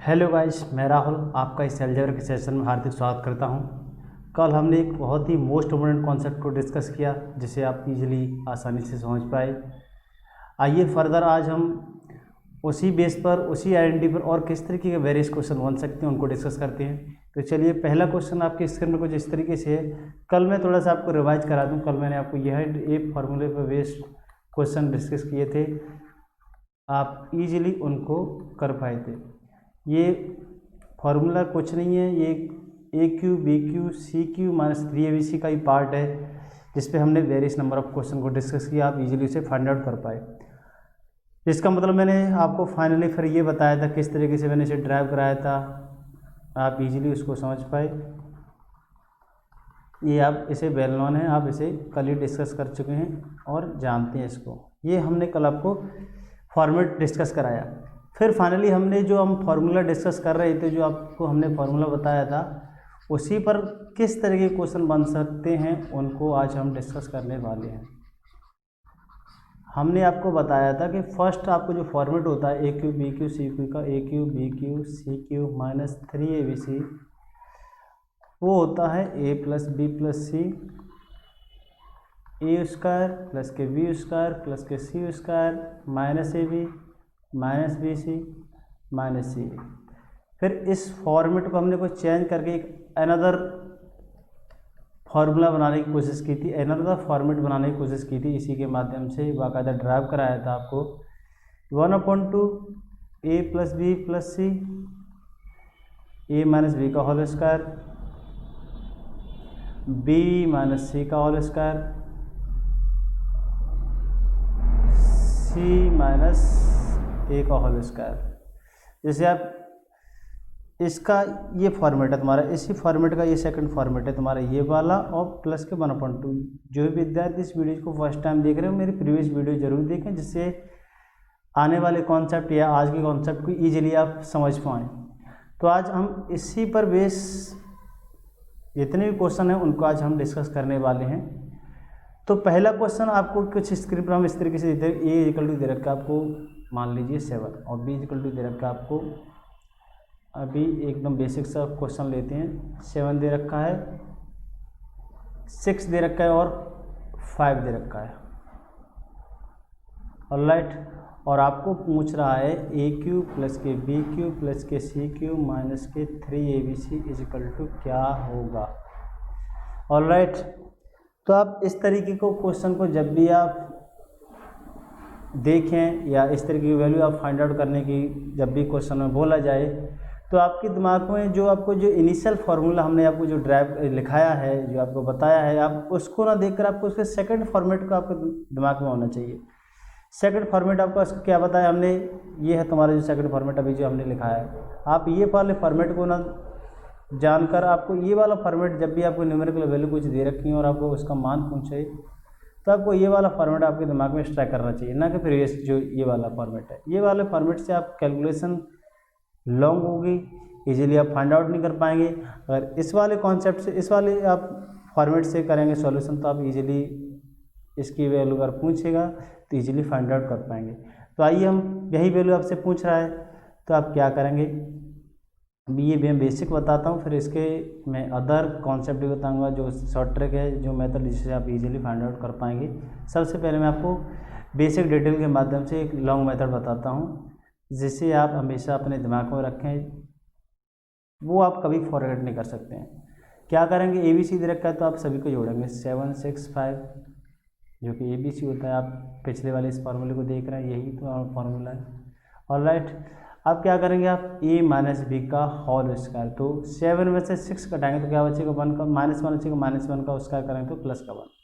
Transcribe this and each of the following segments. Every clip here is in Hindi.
हेलो गाइस, मैं राहुल आपका इस अलजेब्रा के सेशन में हार्दिक स्वागत करता हूं। कल हमने एक बहुत ही मोस्ट इम्पोर्टेंट कॉन्सेप्ट को डिस्कस किया जिसे आप इजीली आसानी से समझ पाए। आइए फर्दर आज हम उसी बेस पर उसी आइडेंटिटी पर और किस तरीके के वेरियस क्वेश्चन बन सकते हैं उनको डिस्कस करते हैं। तो चलिए, पहला क्वेश्चन आपके स्क्रीन में कुछ इस तरीके से है। कल मैं थोड़ा सा आपको रिवाइज करा दूँ। कल मैंने आपको यह एक फार्मूले पर बेस्ड क्वेश्चन डिस्कस किए थे, आप इजीली उनको कर पाए थे। ये फार्मूला कुछ नहीं है, ये a cube b cube c cube minus 3abc का ही पार्ट है जिसपे हमने वेरियस नंबर ऑफ क्वेश्चन को डिस्कस किया, आप इजीली उसे फाइंड आउट कर पाए। इसका मतलब मैंने आपको फाइनली फिर ये बताया था किस तरीके से मैंने इसे ड्राइव कराया था, आप इजीली उसको समझ पाए। ये आप इसे वेल नोन है, आप इसे कल ही डिस्कस कर चुके हैं और जानते हैं इसको। ये हमने कल आपको फॉर्मेट डिस्कस कराया। फिर फाइनली हमने जो हम फार्मूला डिस्कस कर रहे थे, जो आपको हमने फार्मूला बताया था, उसी पर किस तरह के क्वेश्चन बन सकते हैं उनको आज हम डिस्कस करने वाले हैं। हमने आपको बताया था कि फर्स्ट आपको जो फॉर्मेट होता है a cube b cube c cube का, a cube b cube c cube minus 3abc, वो होता है a plus b plus c a square plus के बी स्क्वायर प्लस के c square minus a b minus b c minus c. फिर इस फॉर्मेट को हमने कुछ चेंज करके एक अनदर फार्मूला बनाने की कोशिश की थी, अनदर फॉर्मेट बनाने की कोशिश की थी। इसी के माध्यम से बाकायदा ड्राइव कराया था आपको 1/2 ए प्लस बी प्लस सी ए माइनस बी का होल स्क्वायर बी माइनस सी का होल स्क्वायर सी माइनस ए का होल स्क्वायर। जैसे आप इसका ये फॉर्मेट है तुम्हारा, इसी फॉर्मेट का ये सेकंड फॉर्मेट है तुम्हारा, ये वाला, और प्लस के 1/2। जो भी विद्यार्थी इस वीडियो को फर्स्ट टाइम देख रहे हो, मेरी प्रीवियस वीडियो जरूर देखें जिससे आने वाले कॉन्सेप्ट या आज के कॉन्सेप्ट को ईजिली आप समझ पाएँ। तो आज हम इसी पर बेस जितने भी क्वेश्चन हैं उनको आज हम डिस्कस करने वाले हैं। तो पहला क्वेश्चन आपको कुछ स्क्रीन पर हम इस तरीके से देते हैं। ए इक्वल टू दे रखा है आपको, मान लीजिए 7, और बी इक्वल टू दे रखा है आपको, अभी एकदम बेसिक सा क्वेश्चन लेते हैं। 7 दे रखा है, 6 दे रखा है और 5 दे रखा है, ऑलराइट। और आपको पूछ रहा है ए क्यू प्लस के बी क्यू प्लस के सी क्यू माइनस के 3abc इज इक्वल टू क्या होगा, ऑलराइट। तो आप इस तरीके को क्वेश्चन को जब भी आप देखें या इस तरीके की वैल्यू आप फाइंड आउट करने की जब भी क्वेश्चन में बोला जाए, तो आपके दिमाग में जो आपको जो इनिशियल फार्मूला हमने आपको जो ड्राइव लिखाया है, जो आपको बताया है, आप उसको ना देखकर आपको उसके सेकंड फॉर्मेट का आपके दिमाग में होना चाहिए। सेकंड फॉर्मेट आपको क्या बताया हमने, ये है तुम्हारा जो सेकंड फॉर्मेट अभी जो हमने लिखा है। आप ये वाले फॉर्मेट को ना जानकर आपको ये वाला फॉर्मेट, जब भी आपको न्यूमेरिकल वैल्यू कुछ दे रखी है और आपको उसका मान पूछे, तो आपको ये वाला फॉर्मेट आपके दिमाग में स्ट्राइक करना चाहिए, ना कि प्रीवियस जो ये वाला फॉर्मेट है। ये वाले फॉर्मेट से आप कैलकुलेशन लॉन्ग होगी, इजीली आप फाइंड आउट नहीं कर पाएंगे। अगर इस वाले कॉन्सेप्ट से, इस वाले आप फॉर्मेट से करेंगे सॉल्यूशन, तो आप इजीली इसकी वैल्यू अगर पूछेगा तो इजीली फाइंड आउट कर पाएंगे। तो आइए, हम यही वैल्यू आपसे पूछ रहा है तो आप क्या करेंगे, अभी ये मैं बेसिक बताता हूँ, फिर इसके मैं अदर कॉन्सेप्ट भी बताऊँगा जो शॉर्ट ट्रिक है, जो मेथड जिससे आप इजीली फाइंड आउट कर पाएंगे। सबसे पहले मैं आपको बेसिक डिटेल के माध्यम से एक लॉन्ग मेथड बताता हूँ जिसे आप हमेशा अपने दिमाग में रखें, वो आप कभी फॉरगेट नहीं कर सकते हैं। क्या करेंगे, ABC दे रखा है तो आप सभी को जोड़ेंगे 7 6 5, जो कि ABC होता है। आप पिछले वाले इस फार्मूले को देख रहे हैं, यही तो फार्मूला है, ऑलराइट। अब क्या करेंगे आप, ए माइनस बी का होल स्क्वायर, तो 7 में से 6 घटाएंगे तो क्या बचेगा, 1 का -1 बचेगा, -1 का स्क्वायर करेंगे तो प्लस का 1।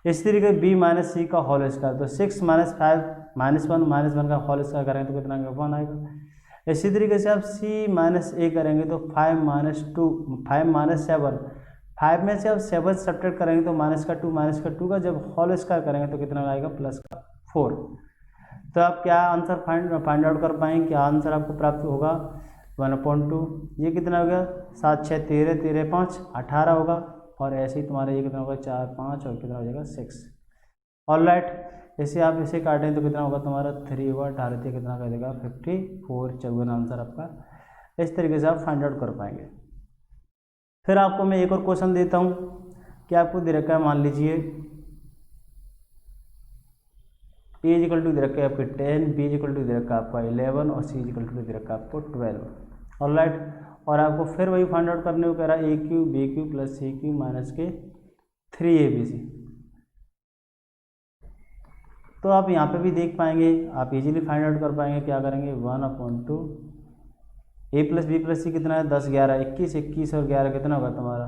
इस तरीके बी माइनस सी का होल स्क्वायर, तो 6 - 5 -1 का होल स्क्वायर करेंगे तो कितना 1 आएगा। इसी तरीके से आप सी माइनस ए करेंगे तो 5 - 2 5 - 7, 5 में से आप 7 सब्ट्रैक्ट करेंगे तो -2 का जब होल स्क्वायर करेंगे तो कितना आएगा, प्लस का 4। तो आप क्या आंसर फाइंड आउट कर पाएंगे, क्या आंसर आपको प्राप्त होगा, 1/2। ये कितना हो गया, 7 6 13 13 5 18 होगा, और ऐसे ही तुम्हारा ये कितना होगा, 4 5 और कितना हो जाएगा 6, ऑलराइट। ऐसे आप इसे काटें तो कितना होगा तुम्हारा 3 होगा, 18 कितना कर देगा 54, 54 आंसर आपका इस तरीके से आप फाइंड आउट कर पाएंगे। फिर आपको मैं एक और क्वेश्चन देता हूँ कि आपको दे रखा है, मान लीजिए ए इक्वल टू दे रखा है आपके 10, बी इक्वल टू दे रखा है आपका 11 और सी इक्वल टू दे रखा है आपको 12। ऑलराइट, और आपको फिर वही फाइंड आउट करने को कह रहा है a cube b cube plus c cube minus के 3abc। तो आप यहाँ पे भी देख पाएंगे, आप इजीली फाइंड आउट कर पाएंगे। क्या करेंगे, 1/2 ए प्लस बी प्लस सी कितना है 10 11 21, 21 और 11 कितना होगा तुम्हारा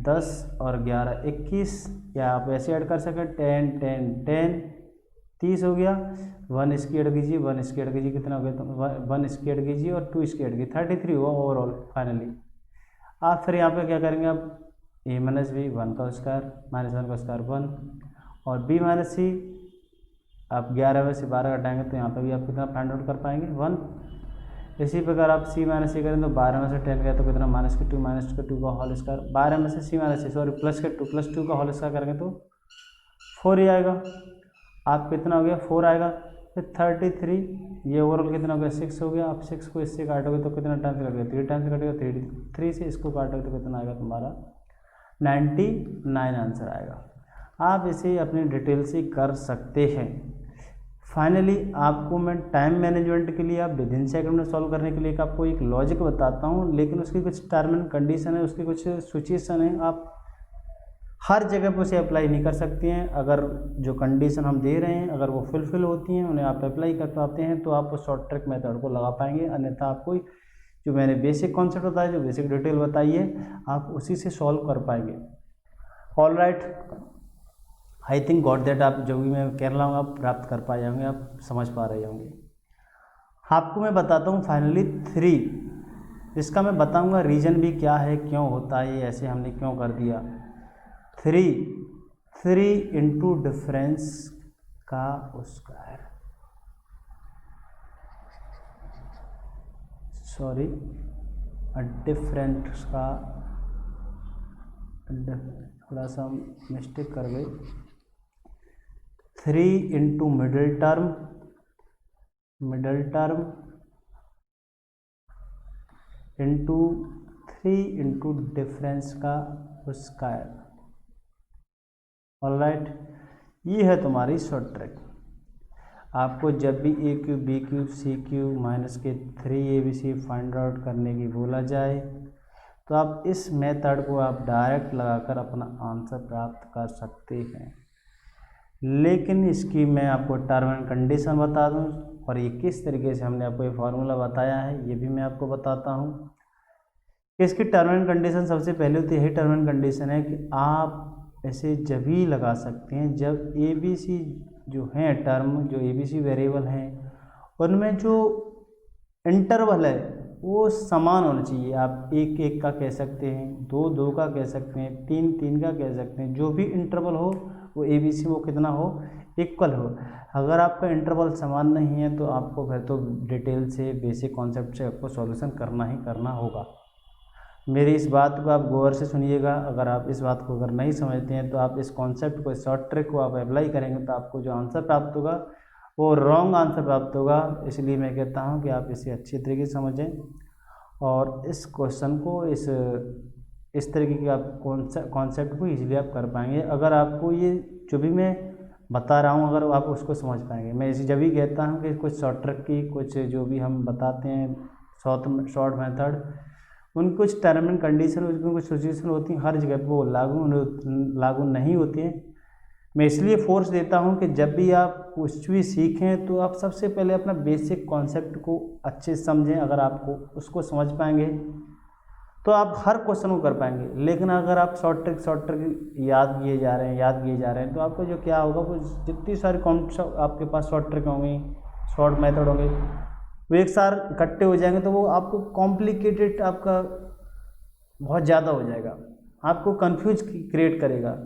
10 और 11 21, या आप ऐसे ऐड कर सकें 10 10 10 30 हो गया। 1 इसकी ऐड कीजिए, 1 इसकी ऐड कीजिए, कितना हो गया तो 1 इसकी ऐड कीजिए और 2 इसकी ऐड कीजिए, 33 हुआ ओवरऑल फाइनली। आप फिर यहाँ पे क्या करेंगे, आप ए माइनस बी 1 का स्क्वायर माइनस 1 का स्क्वायर 1 और बी माइनस सी, आप 11 में से 12 घटाएंगे तो यहाँ पे भी आप कितना फाइंड आउट कर पाएंगे 1। इसी प्रकार आप सी माइनस सी करें तो 12 में से 10 गया तो कितना माइनस के 2 का होल स्क्वायर, 12 में से सी माइनस सी सॉरी प्लस के 2 प्लस 2 का होल स्क्वायर करेंगे तो 4 ही आएगा। आप कितना हो गया 4 आएगा। फिर 33, ये ओवरऑल कितना हो गया 6 हो गया। आप 6 को इससे काटोगे तो कितना टाइम से कटेगा 3 टाइम से कटेगा, 3 से इसको काटोगे तो कितना आएगा तुम्हारा 99 आंसर आएगा। आप इसे अपनी डिटेल से कर सकते हैं। फाइनली आपको मैं टाइम मैनेजमेंट के लिए आप विद इन सेकंड में सॉल्व करने के लिए आपको एक लॉजिक बताता हूँ, लेकिन उसकी कुछ टर्म एंड कंडीशन है, उसकी कुछ सिचुएशन है, आप हर जगह पर उसे अप्लाई नहीं कर सकते हैं। अगर जो कंडीशन हम दे रहे हैं अगर वो फुलफिल होती हैं, उन्हें आप अप्लाई कर पाते हैं तो आप उस शॉर्ट ट्रिक मेथड को लगा पाएंगे। अन्यथा आपको जो मैंने बेसिक कॉन्सेप्ट बताया, जो बेसिक डिटेल बताई है, आप उसी से सॉल्व कर पाएंगे। All right, I think got that, आप जो भी मैं कह रहा हूँ आप प्राप्त कर पाए होंगे, आप समझ पा रहे होंगे। आपको मैं बताता हूँ फाइनली 3, इसका मैं बताऊँगा रीज़न भी क्या है, क्यों होता है ऐसे, हमने क्यों कर दिया। 3 इंटू डिफरेंस का स्क्वायर, सॉरी डिफरेंस का, थोड़ा सा मिस्टेक कर गए। 3 into middle term into 3 into difference का स्क्वायर। ऑलराइट, ये है तुम्हारी शॉर्ट ट्रिक। आपको जब भी ए cube B cube C cube minus के 3abc फाइंड आउट करने की बोला जाए तो आप इस मेथड को आप डायरेक्ट लगाकर अपना आंसर प्राप्त कर सकते हैं। लेकिन इसकी मैं आपको टर्म एंड कंडीशन बता दूं, और ये किस तरीके से हमने आपको ये फार्मूला बताया है ये भी मैं आपको बताता हूँ। इसकी टर्म एंड कंडीशन सबसे पहले तो यही टर्म एंड कंडीशन है कि आप ऐसे जब ही लगा सकते हैं जब abc जो हैं टर्म, जो abc वेरिएबल हैं, उनमें जो इंटरवल है वो समान होना चाहिए। आप 1 1 का कह सकते हैं, 2 2 का कह सकते हैं, 3 3 का कह सकते हैं, जो भी इंटरवल हो वो abc वो कितना हो, इक्वल हो। अगर आपका इंटरवल समान नहीं है तो आपको फिर तो डिटेल से बेसिक कॉन्सेप्ट से आपको सॉल्यूशन करना ही करना होगा। मेरी इस बात को आप गौर से सुनिएगा। अगर आप इस बात को अगर नहीं समझते हैं तो आप इस कॉन्सेप्ट को, इस शॉर्ट ट्रिक को आप अप्लाई करेंगे तो आपको जो आंसर प्राप्त होगा वो रॉन्ग आंसर प्राप्त होगा। इसलिए मैं कहता हूं कि आप इसे अच्छी तरीके से समझें और इस क्वेश्चन को इस तरीके के आप कॉन्सेप्ट को ईजिली आप कर पाएंगे अगर आपको ये जो भी मैं बता रहा हूँ अगर आप उसको समझ पाएंगे। मैं इसे जब भी कहता हूँ कि कुछ शॉर्ट ट्रिक की, कुछ जो भी हम बताते हैं शॉर्ट मेथड, उन कुछ टर्म एंड कंडीशन, उसमें कुछ सिचुएशन होती हैं, हर जगह पर वो लागू नहीं होती हैं। मैं इसलिए फोर्स देता हूं कि जब भी आप कुछ भी सीखें तो आप सबसे पहले अपना बेसिक कॉन्सेप्ट को अच्छे से समझें। अगर आपको उसको समझ पाएंगे तो आप हर क्वेश्चन को कर पाएंगे। लेकिन अगर आप शॉर्ट ट्रिक याद किए जा रहे हैं तो आपको जो क्या होगा, वो जितनी सारी कॉन्सेप्ट आपके पास शॉर्ट ट्रिक होंगी, शॉर्ट मेथड होंगे, वो एक साथ इकट्ठे हो जाएंगे तो वो आपको कॉम्प्लिकेटेड आपका बहुत ज़्यादा हो जाएगा, आपको कंफ्यूज क्रिएट करेगा।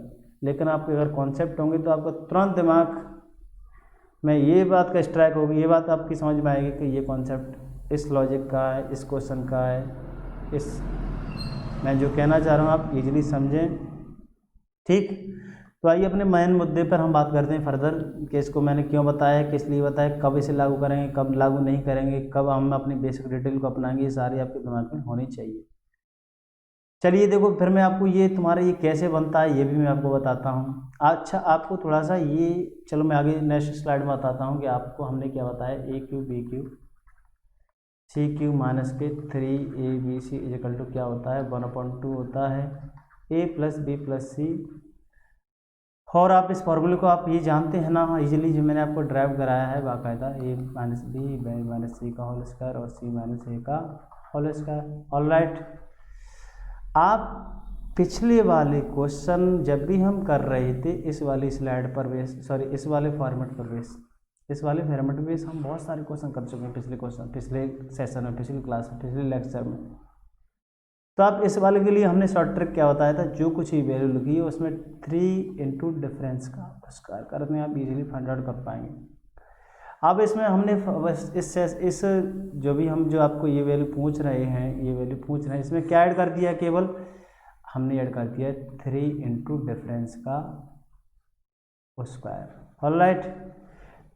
लेकिन आपके अगर कॉन्सेप्ट होंगे तो आपका तुरंत दिमाग में ये बात का स्ट्राइक होगी, ये बात आपकी समझ में आएगी कि ये कॉन्सेप्ट इस लॉजिक का है, इस क्वेश्चन का है, इस मैं जो कहना चाह रहा हूँ आप इजीली समझें। ठीक, तो आइए अपने मेन मुद्दे पर हम बात करते हैं फर्दर कि इसको मैंने क्यों बताया, किस लिए बताया, कब इसे लागू करेंगे, कब लागू नहीं करेंगे, कब हम अपनी बेसिक डिटेल को अपनाएंगे, ये सारी आपके दिमाग में होनी चाहिए। चलिए देखो, फिर मैं आपको ये तुम्हारा ये कैसे बनता है ये भी मैं आपको बताता हूँ। अच्छा, आपको थोड़ा सा ये, चलो मैं आगे नेक्स्ट स्लाइड में बताता हूँ कि आपको हमने क्या बताया, a cube b cube c cube minus के 3ab इजिकल टू क्या होता है, 1/2 होता है a प्लस बी प्लस सी। और आप इस फॉर्मूले को आप ये जानते हैं ना इजीली, जो मैंने आपको ड्राइव कराया है बाकायदा, a माइनस बी माइनस सी का होल स्क्वायर और c माइनस ए का होल स्क्वायर। ऑलराइट, आप पिछले वाले क्वेश्चन जब भी हम कर रहे थे इस वाली स्लाइड पर बेस, सॉरी इस वाले फॉर्मेट पर बेस, इस वाले फॉर्मेट बेस हम बहुत सारे क्वेश्चन कर चुके हैं पिछले क्वेश्चन, पिछले सेशन में, पिछली क्लास में, पिछले लेक्चर में। तो आप इस वाले के लिए हमने शॉर्ट ट्रिक क्या बताया था, जो कुछ ही वैल्यू लिखी है उसमें 3 इंटू डिफरेंस का स्क्वायर करने आप इजीली फाइंड आउट कर पाएंगे। अब इसमें हमने बस इस जो भी हम जो आपको ये वैल्यू पूछ रहे हैं, ये वैल्यू पूछ रहे हैं, इसमें क्या ऐड कर दिया, केवल हमने ऐड कर दिया 3 इंटू डिफरेंस का स्क्वायर। ऑलराइट,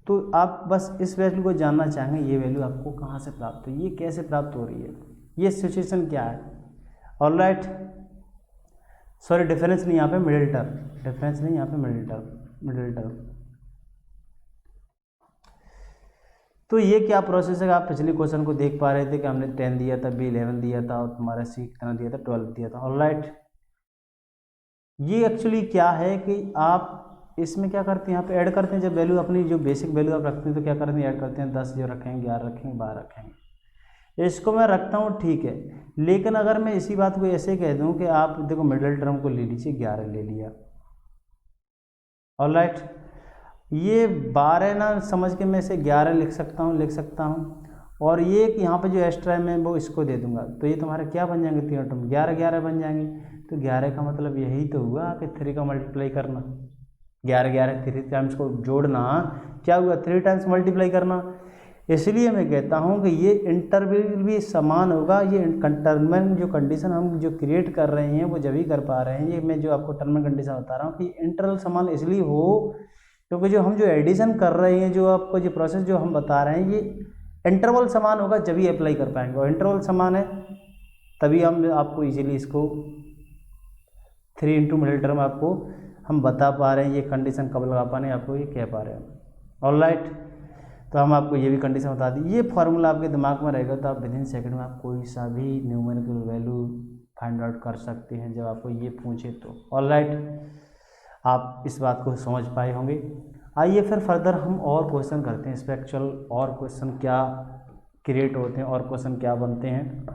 तो आप बस इस वैल्यू को जानना चाहेंगे, ये वैल्यू आपको कहाँ से प्राप्त हुई, ये कैसे प्राप्त हो रही है, ये सिचुएशन क्या है। ऑलराइट, सॉरी डिफरेंस नहीं, यहाँ पे मिडिल टर्म, डिफरेंस नहीं यहाँ पे मिडिल टर्म, मिडिल टर्म। तो ये क्या प्रोसेस है, आप पिछले क्वेश्चन को देख पा रहे थे कि हमने 10 दिया था, बी 11 दिया था और तुम्हारा सी कितना दिया था, 12 दिया था। ऑलराइट, ये एक्चुअली क्या है कि आप इसमें क्या करते हैं, यहाँ पे ऐड करते हैं, जब वैल्यू अपनी जो बेसिक वैल्यू आप रखते हैं तो क्या करते हैं, ऐड करते हैं, 10 जो रखेंगे, 11 रखेंगे, 12 रखेंगे, इसको मैं रखता हूँ, ठीक है। लेकिन अगर मैं इसी बात को ऐसे कह दूँ कि आप देखो मिडिल टर्म को ले लीजिए, 11 ले लिया। ऑलराइट, ये 12 ना समझ के मैं इसे 11 लिख सकता हूँ, और ये कि यहाँ पे जो एक्स्ट्रा है मैं वो इसको दे दूंगा, तो ये तुम्हारे क्या बन जाएंगे, तीनों टर्म 11 11 बन जाएंगे। तो 11 का मतलब यही तो हुआ कि 3 का मल्टीप्लाई करना, 11 11 3 टाइम्स को जोड़ना, क्या हुआ, 3 टाइम्स मल्टीप्लाई करना। इसलिए मैं कहता हूँ कि ये इंटरवल भी समान होगा। ये टर्म जो कंडीशन हम जो क्रिएट कर रहे हैं वो जब ही कर पा रहे हैं, ये मैं जो आपको टर्म कंडीशन बता रहा हूँ कि इंटरवल समान इसलिए हो क्योंकि जो हम जो एडिशन कर रहे हैं, जो आपको जो प्रोसेस जो हम बता रहे हैं, ये इंटरवल समान होगा जब ही अप्लाई कर पाएंगे, और इंटरवल समान है तभी हम आपको इजीली इसको 3 इंटू मिडिल टर्म आपको हम बता पा रहे हैं, ये कंडीशन कब लगा पा रहे हैं, आपको ये कह पा रहे हैं। ऑलराइट, तो हम आपको ये भी कंडीशन बता दी, ये फार्मूला आपके दिमाग में रहेगा तो आप विदिन सेकंड में आप कोई सा भी न्यूमेरिकल वैल्यू फाइंड आउट कर सकते हैं जब आपको ये पूछे तो। ऑलराइट, आप इस बात को समझ पाए होंगे। आइए फिर फर्दर हम और क्वेश्चन करते हैं, स्पेक्चुअल और क्वेश्चन क्या क्रिएट होते हैं और क्वेश्चन क्या बनते हैं।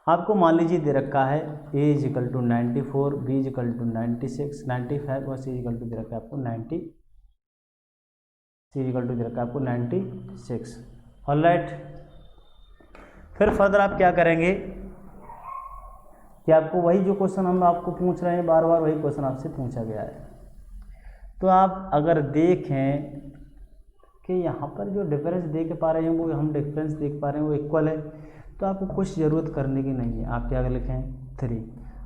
आपको मान लीजिए दे रखा है a equal to 94, b equal to 96, 95 और c इजिकल टू दे रखा है आपको 90, c इजिकल टू दे रखा है आपको 96। ऑलराइट, फिर फर्दर आप क्या करेंगे कि आपको वही जो क्वेश्चन हम आपको पूछ रहे हैं, बार बार वही क्वेश्चन आपसे पूछा गया है। तो आप अगर देखें कि यहाँ पर जो डिफरेंस देख पा रहे हैं वो हम डिफरेंस देख पा रहे हैं वो इक्वल है, तो आपको कुछ ज़रूरत करने की नहीं है। आप क्या लिखें, 3,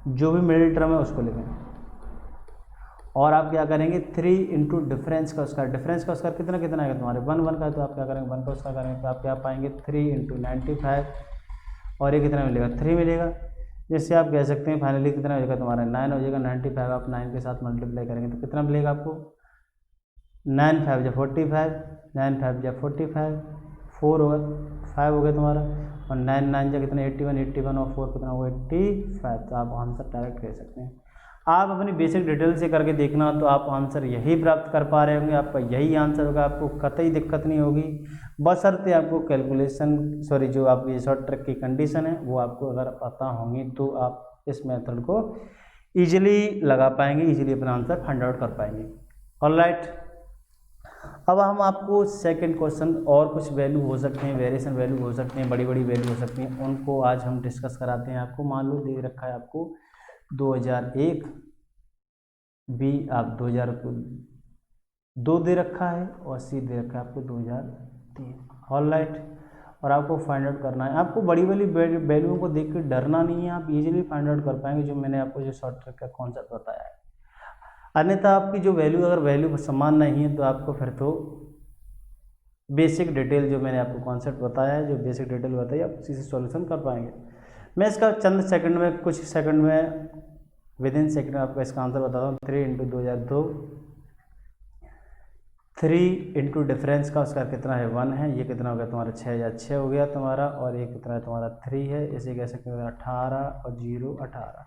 जो भी मिडिल टर्म है उसको लिखें, और आप क्या करेंगे 3 इंटू डिफरेंस का स्क्वायर। डिफरेंस का स्क्वायर कितना कितना है तुम्हारे 1 1 का, तो आप क्या करेंगे 1 का स्क्वायर करेंगे, तो आप क्या पाएंगे 3 इंटू 95, और ये कितना मिलेगा 3 मिलेगा। जैसे आप कह सकते हैं फाइनली कितना हो जाएगा तुम्हारा 9 हो जाएगा। 95 आप 9 के साथ मल्टीप्लाई करेंगे तो कितना मिलेगा आपको, 9 5 या 45, 9 5 या 45, 4 होगा 5 हो गया तुम्हारा, और 9 9 या कितना 81 और 4 कितना होगा 85। तो आप आंसर डायरेक्ट कह सकते हैं। आप अपनी बेसिक डिटेल से करके देखना तो आप आंसर यही प्राप्त कर पा रहे होंगे, आपका यही आंसर होगा, आपको कतई दिक्कत नहीं होगी, बशर्ते आपको कैलकुलेशन सॉरी जो आपकी शॉर्ट ट्रिक की कंडीशन है वो आपको अगर पता होंगी तो आप इस मेथड को ईजिली लगा पाएंगे, ईजिली अपना आंसर फाइंड आउट कर पाएंगे। ऑलराइट, अब हम आपको सेकंड क्वेश्चन, और कुछ वैल्यू हो सकते हैं, वेरिएशन वैल्यू हो सकते हैं, बड़ी बड़ी वैल्यू हो सकती हैं, उनको आज हम डिस्कस कराते हैं। आपको मान लो दे रखा है आपको 2001, बी आप 2002 दे रखा है, और सी दे रखा है आपको 2003। ऑलराइट, और आपको फाइंड आउट करना है। आपको बड़ी बड़ी वैल्यूओं को देख के डरना नहीं है, आप इजीली फाइंड आउट कर पाएंगे, जो मैंने आपको जो शॉर्ट ट्रिक का कॉन्सेप्ट बताया है। अन्यथा आपकी जो वैल्यू, अगर वैल्यू समान नहीं है तो आपको फिर तो बेसिक डिटेल जो मैंने आपको कॉन्सेप्ट बताया है, जो बेसिक डिटेल बताई, आप उसी से सॉल्यूशन कर पाएंगे। मैं इसका चंद सेकंड में, कुछ सेकंड में, विद इन सेकंड आपको इसका आंसर बताता हूँ। 3 इंटू 2002, 3 इंटू डिफरेंस का उसका कितना है 1 है, ये कितना हो गया तुम्हारा 6006 हो गया तुम्हारा, और ये कितना है तुम्हारा 3 है, इसे कैसे करें 18 और 0 18,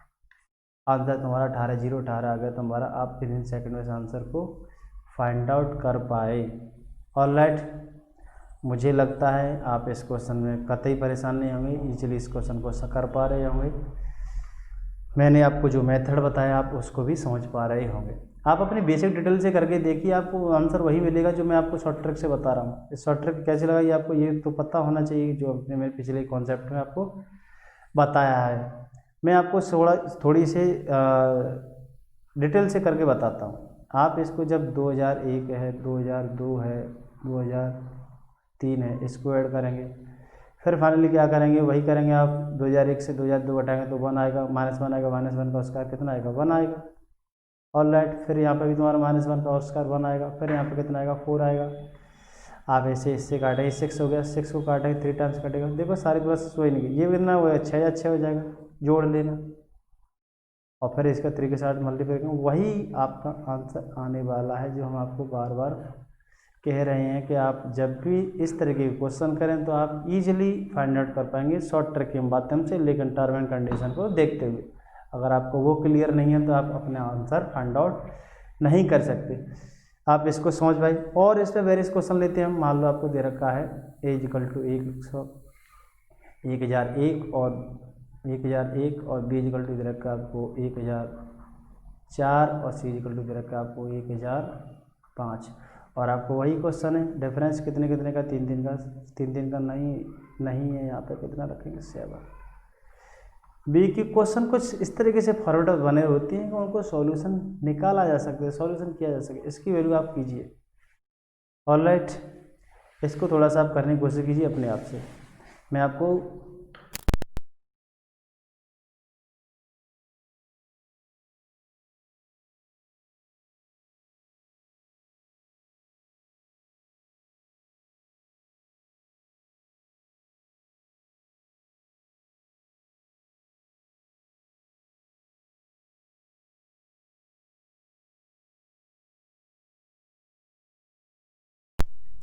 आंसर तुम्हारा 18 आ गया तुम्हारा। आप विद इन सेकंड में इस आंसर को फाइंड आउट कर पाए। ऑलराइट, मुझे लगता है आप इस क्वेश्चन में कतई परेशान नहीं होंगे, इजीली इस क्वेश्चन को कर पा रहे होंगे। मैंने आपको जो मेथड बताया आप उसको भी समझ पा रहे होंगे। आप अपनी बेसिक डिटेल से करके देखिए, आपको आंसर वही मिलेगा जो मैं आपको शॉर्ट ट्रिक से बता रहा हूँ। इस शॉर्ट ट्रिक कैसे लगा ये आपको ये तो पता होना चाहिए, जो अपने मेरे पिछले कॉन्सेप्ट में आपको बताया है। मैं आपको थोड़ी सी डिटेल से करके बताता हूँ। आप इसको जब 2001 है, 2002 है, 2003 है, इसको ऐड करेंगे, फिर फाइनली क्या करेंगे, वही करेंगे आप। 2001 से 2002 घटाएंगे तो 1 आएगा, -1 आएगा, -1 का स्क्वायर कितना आएगा 1 आएगा। ऑलराइट, फिर यहाँ पे भी तुम्हारा -1 का और स्क्वायर 1 आएगा, फिर यहाँ पे कितना आएगा 4 आएगा। आप ऐसे इससे काटेंगे, 6 हो गया, 6 को काटेंगे 3 टाइम्स कटेगा, देखो सारे प्रोसेस वही नहीं, ये कितना हुआ 6 हो जाएगा, जोड़ लेना, और फिर इसका 3 के साथ मल्टीप्लाई करेंगे, वही आपका आंसर आने वाला है, जो हम आपको बार बार कह रहे हैं कि आप जब भी इस तरह के क्वेश्चन करें तो आप इजीली फाइंड आउट कर पाएंगे शॉर्ट ट्रिक के माध्यम से, लेकिन टर्म एंड कंडीशन को देखते हुए। अगर आपको वो क्लियर नहीं है तो आप अपने आंसर फाइंड आउट नहीं कर सकते। आप इसको समझ पाए। और इस पर वेरियस क्वेश्चन लेते हैं हम। मान लो आपको दे रखा है a = 1001 और 1001 और b = दे रखा है आपको 1004 और c = दे रखा है आपको 1005, और आपको वही क्वेश्चन है। डिफरेंस कितने कितने का 3 का, 3 का नहीं है, यहाँ पे कितना रखेंगे 7। बी की क्वेश्चन कुछ इस तरीके से फॉरवर्ड बने होती हैं कि उनको सॉल्यूशन निकाला जा सकता है, सॉल्यूशन किया जा सके, इसकी वैल्यू आप कीजिए। ऑलराइट, इसको थोड़ा सा आप करने की कोशिश कीजिए अपने आप से। मैं आपको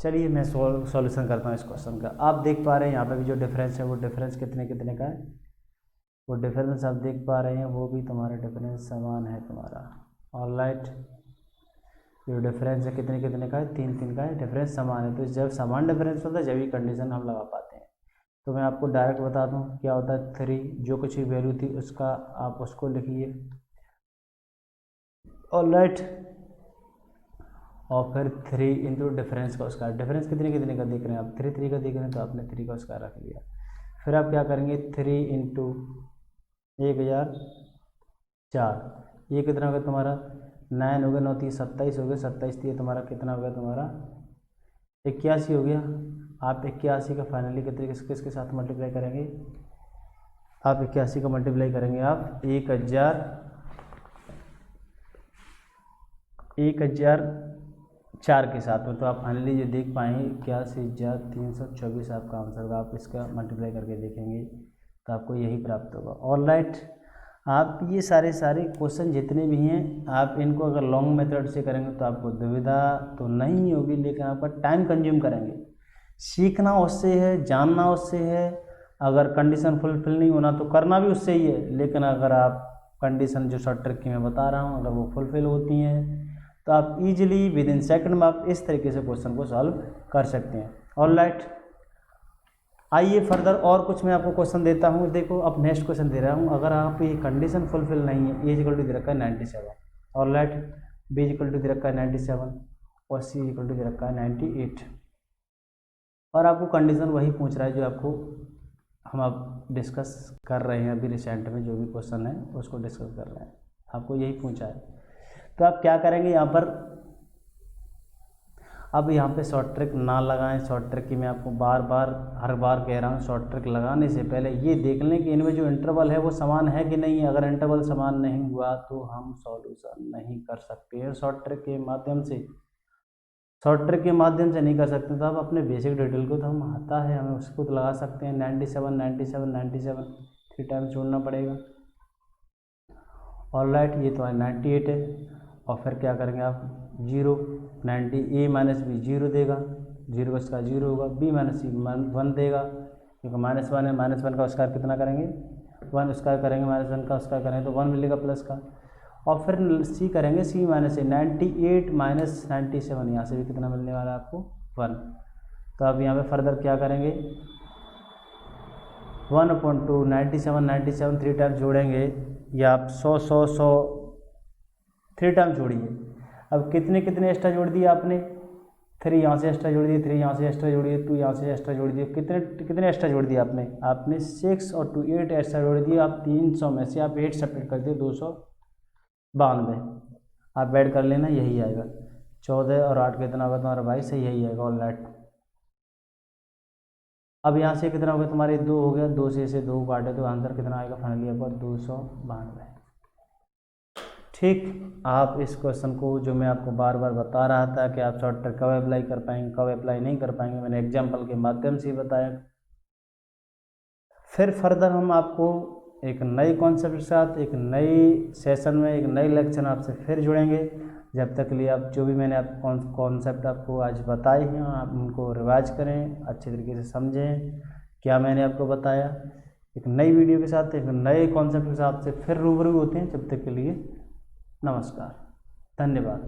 चलिए मैं सॉल्यूशन करता हूँ इस क्वेश्चन का। आप देख पा रहे हैं यहाँ पे भी जो डिफरेंस है वो डिफरेंस कितने कितने का है, वो डिफरेंस आप देख पा रहे हैं, वो भी तुम्हारा डिफरेंस समान है तुम्हारा। ऑलराइट, जो डिफरेंस है कितने कितने का है 3 का है, डिफरेंस समान है। तो जब समान डिफरेंस होता है जब ही कंडीशन हम लगा पाते हैं। तो मैं आपको डायरेक्ट बता दूं क्या होता है 3, जो कुछ भी वैल्यू थी उसका आप उसको लिखिए। ऑलराइट, और फिर 3 इंटू डिफरेंस का उसका, डिफरेंस कितने कितने का देख रहे हैं आप 3 का देख रहे हैं, तो आपने 3 का उसका रख लिया। फिर आप क्या करेंगे 3 इंटू 1004, ये कितना होगा तुम्हारा 9 हो गया, 9 3 27 हो गया, 27 ये तुम्हारा कितना हो गया तुम्हारा 81 हो गया। आप 81 का फाइनली किसके साथ मल्टीप्लाई करेंगे, आप 81 का मल्टीप्लाई करेंगे आप 1004 के साथ में, तो आप फाइनली जो देख पाएंगे 81,324 आपका आंसर होगा। आप इसका मल्टीप्लाई करके देखेंगे तो आपको यही प्राप्त होगा। ऑलराइट, आप ये सारे क्वेश्चन जितने भी हैं आप इनको अगर लॉन्ग मेथड से करेंगे तो आपको दुविधा तो नहीं होगी, लेकिन आपका टाइम कंज्यूम करेंगे। सीखना उससे है, जानना उससे है। अगर कंडीशन फुलफिल नहीं होना तो करना भी उससे ही है, लेकिन अगर आप कंडीशन जो शॉर्ट ट्रिक की मैं बता रहा हूँ अगर वो फुलफिल होती हैं तो आप इजीली विद इन सेकंड में आप इस तरीके से क्वेश्चन को सॉल्व कर सकते हैं। ऑलराइट, आइए फर्दर और कुछ मैं आपको क्वेश्चन देता हूँ। देखो अब नेक्स्ट क्वेश्चन दे रहा हूँ, अगर आप ये कंडीशन फुलफिल नहीं है, ए इक्वल टू दे रखा है 97, ऑलराइट, बी इक्वल टू दे रखा है 97 और सी इक्वल टू दे रखा है 98, और आपको कंडीशन वही पूछ रहा है जो आपको हम अब डिस्कस कर रहे हैं अभी रिसेंट में, जो भी क्वेश्चन है उसको डिस्कस कर रहे हैं, आपको यही पूछा है। तो आप क्या करेंगे, यहाँ पर अब यहाँ पे शॉर्ट ट्रिक ना लगाएं। शॉर्ट ट्रिक की मैं आपको हर बार कह रहा हूँ, शॉर्ट ट्रिक लगाने से पहले ये देख लें कि इनमें जो इंटरवल है वो समान है कि नहीं। अगर इंटरवल समान नहीं हुआ तो हम सॉल्यूशन नहीं कर सकते हैं शॉर्ट ट्रिक के माध्यम से। शॉर्ट ट्रिक के माध्यम से नहीं कर सकते तो आप अपने बेसिक डिटेल को तो हम आता है हमें उसको तो लगा सकते हैं। 97 97 97 3 टाइम्स जोड़ना पड़ेगा। ऑलराइट, ये तो 98 है। और फिर क्या करेंगे आप 0 90 a माइनस बी 0 देगा, 0 का स्क्वायर 0 होगा, b माइनस सी 1 देगा क्योंकि -1 है। -1 का स्क्वायर कितना करेंगे 1 स्क्वायर करेंगे, -1 का स्क्वायर करेंगे तो 1 मिलेगा प्लस का। और फिर c करेंगे c माइनस ए 98 माइनस 97, यहाँ से भी कितना मिलने वाला है आपको 1। तो अब यहाँ पे फर्दर क्या करेंगे 1/2 97 97 3 टाइम्स जोड़ेंगे या आप 100 100 100 3 टाइम्स जोड़िए। अब कितने एक्स्ट्रा जोड़ दिए आपने 3 यहाँ से एक्स्ट्रा जोड़ दिए, 3 यहाँ से एक्स्ट्रा जोड़िए, 2 यहाँ से एक्स्ट्रा जोड़ दिए। कितने एक्स्ट्रा जोड़ दिए आपने 6 और 2 8 एक्स्ट्रा जोड़ दिए। आप 300 में से आप 8 सब्ट्रैक्ट कर दिए 292। आप ऐड कर लेना, यही आएगा 14 और 8 कितना होगा तुम्हारा 22 है, यही आएगा। ऑलराइट, अब यहाँ से कितना होगा तुम्हारे 2 हो गया, 2 से इसे 2 काटे तो आंसर कितना आएगा फाइनली आपका 292। ठीक, आप इस क्वेश्चन को जो मैं आपको बार बार बता रहा था कि आप शॉर्ट ट्रिक कब अप्लाई कर पाएंगे कब अप्लाई नहीं कर पाएंगे, मैंने एग्जाम्पल के माध्यम से ही बताया। फिर फर्दर हम आपको एक नए कॉन्सेप्ट के साथ एक नई सेशन में एक नए लेक्चर आपसे फिर जुड़ेंगे। जब तक के लिए आप जो भी मैंने आप कॉन्सेप्ट आपको आज बताए हैं आप उनको रिवाइज करें, अच्छे तरीके से समझें क्या मैंने आपको बताया। एक नई वीडियो के साथ एक नए कॉन्सेप्ट के साथ से फिर रूबरू होते हैं। जब तक के लिए नमस्कार, धन्यवाद।